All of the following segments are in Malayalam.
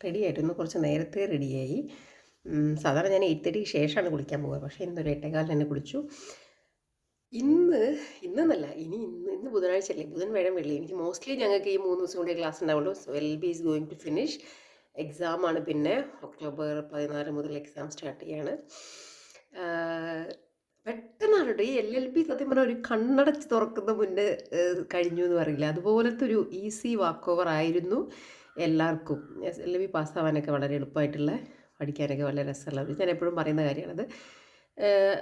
റെഡി ആയിട്ട് ഇന്ന് കുറച്ച് നേരത്തെ റെഡിയായി. സാധാരണ ഞാൻ 8:30 ശേഷമാണ് കുളിക്കാൻ പോവുക. പക്ഷേ ഇന്നൊരു 8:15 തന്നെ കുളിച്ചു. ഇന്ന് ഇന്നെന്നല്ല ഇന്ന് ബുധനാഴ്ചയല്ലേ, ബുധൻ വ്യാഴം വെള്ളി. എനിക്ക് മോസ്റ്റ്ലി ഞങ്ങൾക്ക് ഈ 3 ദിവസം കൂടെ ക്ലാസ് ഉണ്ടാവുള്ളൂ. So LLB is going to finish. എക്സാമാണ് പിന്നെ ഒക്ടോബർ 16 മുതൽ എക്സാം സ്റ്റാർട്ട് ചെയ്യാണ്. പെട്ടെന്നാണ് കേട്ടോ ഈ LLB. സത്യം പറഞ്ഞാൽ ഒരു കണ്ണടച്ച് തുറക്കുന്ന മുന്നേ കഴിഞ്ഞു എന്ന് പറയില്ല, അതുപോലത്തെ ഒരു ഈസി വാക്ക് ഓവർ ആയിരുന്നു എല്ലാവർക്കും. LLB പാസ്സാവാനൊക്കെ വളരെ എളുപ്പമായിട്ടുള്ള, പഠിക്കാനൊക്കെ വളരെ രസമുള്ളത്, ഞാൻ എപ്പോഴും പറയുന്ന കാര്യമാണത്.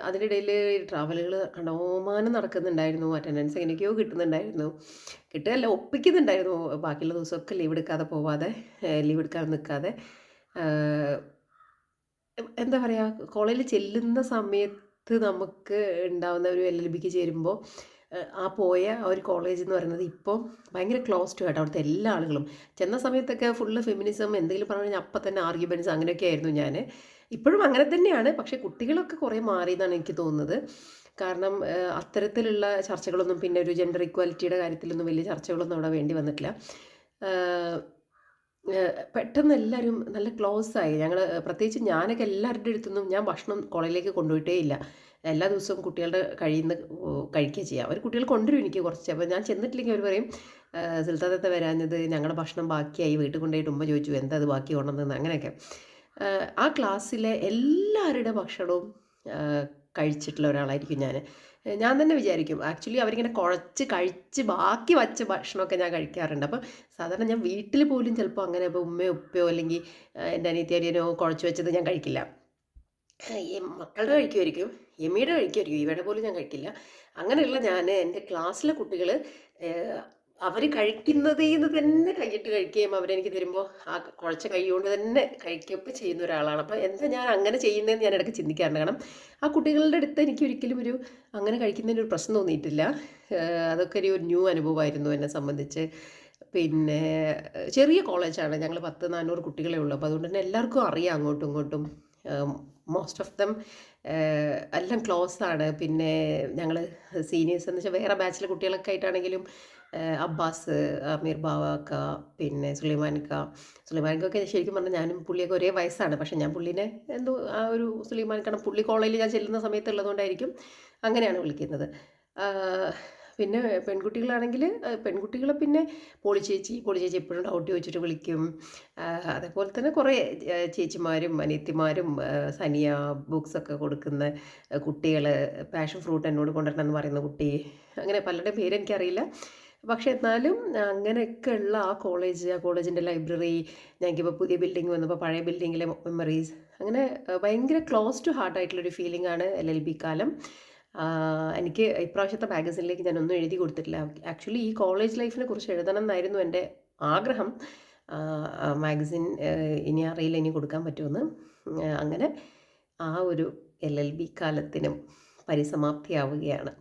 അതിനിടയിൽ ട്രാവലുകൾ കണ്ടോമാനം നടക്കുന്നുണ്ടായിരുന്നു. അറ്റൻഡൻസ് എങ്ങനെയൊക്കെയോ കിട്ടുന്നുണ്ടായിരുന്നു. കിട്ടുകയല്ല, ഒപ്പിക്കുന്നുണ്ടായിരുന്നു. ബാക്കിയുള്ള ദിവസമൊക്കെ ലീവ് എടുക്കാതെ പോവാതെ, ലീവ് എടുക്കാതെ നിൽക്കാതെ. എന്താ പറയുക, കോളേജിൽ ചെല്ലുന്ന സമയത്ത് നമുക്ക് ഉണ്ടാവുന്ന ഒരു LLBക്ക് ചേരുമ്പോൾ ആ പോയ ഒരു കോളേജ് എന്ന് പറയുന്നത് ഇപ്പോൾ ഭയങ്കര ക്ലോസ് ടു ആയിട്ട് അവിടുത്തെ എല്ലാ ആളുകളും. ചെന്ന സമയത്തൊക്കെ ഫുള്ള് ഫെമിനിസം എന്തെങ്കിലും പറഞ്ഞു കഴിഞ്ഞാൽ അപ്പം തന്നെ ആർഗ്യുമെൻറ്റ്സ് അങ്ങനെയൊക്കെ ആയിരുന്നു. ഞാൻ ഇപ്പോഴും അങ്ങനെ തന്നെയാണ്, പക്ഷേ കുട്ടികളൊക്കെ കുറേ മാറിയെന്നാണ് എനിക്ക് തോന്നുന്നത്. കാരണം അത്തരത്തിലുള്ള ചർച്ചകളൊന്നും, പിന്നെ ഒരു ജെൻഡർ ഇക്വാലിറ്റിയുടെ കാര്യത്തിലൊന്നും വലിയ ചർച്ചകളൊന്നും അവിടെ വേണ്ടി വന്നിട്ടില്ല. പെട്ടെന്ന് എല്ലാവരും നല്ല ക്ലോസായി. ഞങ്ങൾ പ്രത്യേകിച്ച് ഞാനൊക്കെ എല്ലാവരുടെ അടുത്തുനിന്നും ഞാൻ ഭക്ഷണം കോളേജിലേക്ക് കൊണ്ടുപോയിട്ടേ ഇല്ല. എല്ലാ ദിവസവും കുട്ടികളുടെ കയ്യിൽ നിന്ന് കഴിക്കുക ചെയ്യുക. അവർ കുട്ടികൾ കൊണ്ടുവരും എനിക്ക് കുറച്ച്. അപ്പോൾ ഞാൻ ചെന്നിട്ടില്ലെങ്കിൽ അവർ പറയും, സുൽത്താനത്തെ വരാഞ്ഞത്, ഞങ്ങളുടെ ഭക്ഷണം ബാക്കിയായി, വീട്ടിൽ കൊണ്ടുപോയിട്ട് ഉമ്മ ചോദിച്ചു എന്താ അത് ബാക്കി കൊണ്ടുവന്നതെന്ന്, അങ്ങനെയൊക്കെ. ആ ക്ലാസ്സിലെ എല്ലാവരുടെ ഭക്ഷണവും കഴിച്ചിട്ടുള്ള ഒരാളായിരിക്കും ഞാൻ. ഞാൻ തന്നെ വിചാരിക്കും, ആക്ച്വലി അവരിങ്ങനെ കുഴച്ച് കഴിച്ച് ബാക്കി വച്ച ഭക്ഷണമൊക്കെ ഞാൻ കഴിക്കാറുണ്ട്. അപ്പം സാധാരണ ഞാൻ വീട്ടിൽ പോലും ചിലപ്പോൾ അങ്ങനെ, ഇപ്പോൾ ഉമ്മയോ ഉപ്പയോ അല്ലെങ്കിൽ എൻ്റെ അനിയത്തി അനിയനോ കുഴച്ച് വെച്ചത് ഞാൻ കഴിക്കില്ല. മക്കളുടെ കഴിക്കുമായിരിക്കും, എമ്മിയുടെ കഴിക്കുമായിരിക്കും, ഇവയുടെ പോലും ഞാൻ കഴിക്കില്ല. അങ്ങനെയുള്ള ഞാൻ എൻ്റെ ക്ലാസ്സിലെ കുട്ടികൾ അവർ കഴിക്കുന്നതിൽ നിന്ന് തന്നെ കൈയിട്ട് കഴിക്കുകയും അവരെനിക്ക് തരുമ്പോൾ ആ കുഴച്ച കൈ കൊണ്ട് തന്നെ കഴിക്കുകയൊക്കെ ചെയ്യുന്ന ഒരാളാണ്. അപ്പോൾ എന്താ ഞാൻ അങ്ങനെ ചെയ്യുന്നതെന്ന് ഞാൻ ഇടയ്ക്ക് ചിന്തിക്കാറുണ്ട്. കാരണം ആ കുട്ടികളുടെ അടുത്ത് എനിക്ക് ഒരിക്കലും ഒരു അങ്ങനെ കഴിക്കുന്നതിന് ഒരു പ്രശ്നം തോന്നിയിട്ടില്ല. അതൊക്കെ ഒരു ന്യൂ അനുഭവമായിരുന്നു എന്നെ സംബന്ധിച്ച്. പിന്നെ ചെറിയ കോളേജാണ്, ഞങ്ങൾ 400 കുട്ടികളേ ഉള്ളൂ. അപ്പോൾ അതുകൊണ്ട് തന്നെ എല്ലാവർക്കും അറിയാം അങ്ങോട്ടും ഇങ്ങോട്ടും. മോസ്റ്റ് ഓഫ് ദം എല്ലാം ക്ലോസ് ആണ്. പിന്നെ ഞങ്ങൾ സീനിയേഴ്സ് എന്ന് വെച്ചാൽ വേറെ ബാച്ചിലെ കുട്ടികളൊക്കെ ആയിട്ടാണെങ്കിലും അബ്ബാസ്, അമീർ ബാവക്ക, പിന്നെ സുലൈമാനിക്കൊക്കെ ശരിക്കും പറഞ്ഞാൽ ഞാനും പുള്ളിയൊക്കെ ഒരേ വയസ്സാണ്. പക്ഷേ ഞാൻ പുള്ളീനെ എന്തോ ആ ഒരു സുലൈമാനിക്കാണ്, പുള്ളി കോളേജിൽ ഞാൻ ചെല്ലുന്ന സമയത്ത് ഉള്ളതുകൊണ്ടായിരിക്കും അങ്ങനെയാണ് വിളിക്കുന്നത്. പിന്നെ പെൺകുട്ടികളാണെങ്കിൽ പെൺകുട്ടികളെ പിന്നെ പോളി ചേച്ചി എപ്പോഴും ഡൗട്ട് ചോദിച്ചിട്ട് വിളിക്കും. അതേപോലെ തന്നെ കുറേ ചേച്ചിമാരും അനിയത്തിമാരും, സനിയ ബുക്സൊക്കെ കൊടുക്കുന്ന കുട്ടികൾ, പാഷൻ ഫ്രൂട്ട് എന്നോട് കൊണ്ടുവരണമെന്ന് പറയുന്ന കുട്ടി, അങ്ങനെ പലരുടെയും പേരെനിക്കറിയില്ല. പക്ഷേ എന്നാലും അങ്ങനെയൊക്കെയുള്ള ആ കോളേജിൻ്റെ ലൈബ്രറി, ഞങ്ങൾക്കിപ്പോൾ പുതിയ ബിൽഡിംഗ് വന്നപ്പോൾ പഴയ ബിൽഡിങ്ങിലെ മെമ്മറീസ്, അങ്ങനെ ഭയങ്കര ക്ലോസ് ടു ഹാർട്ടായിട്ടുള്ളൊരു ഫീലിംഗ് ആണ് LLB കാലം. എനിക്ക് ഇപ്രാവശ്യത്തെ മാഗസിനിലേക്ക് ഞാനൊന്നും എഴുതി കൊടുത്തിട്ടില്ല. ആക്ച്വലി ഈ കോളേജ് ലൈഫിനെ കുറിച്ച് എഴുതണം എന്നായിരുന്നു എൻ്റെ ആഗ്രഹം. മാഗസിൻ ഇനി അറിയില്ല ഇനി കൊടുക്കാൻ പറ്റുമെന്ന്. അങ്ങനെ ആ ഒരു LLB കാലത്തിനും പരിസമാപ്തിയാവുകയാണ്.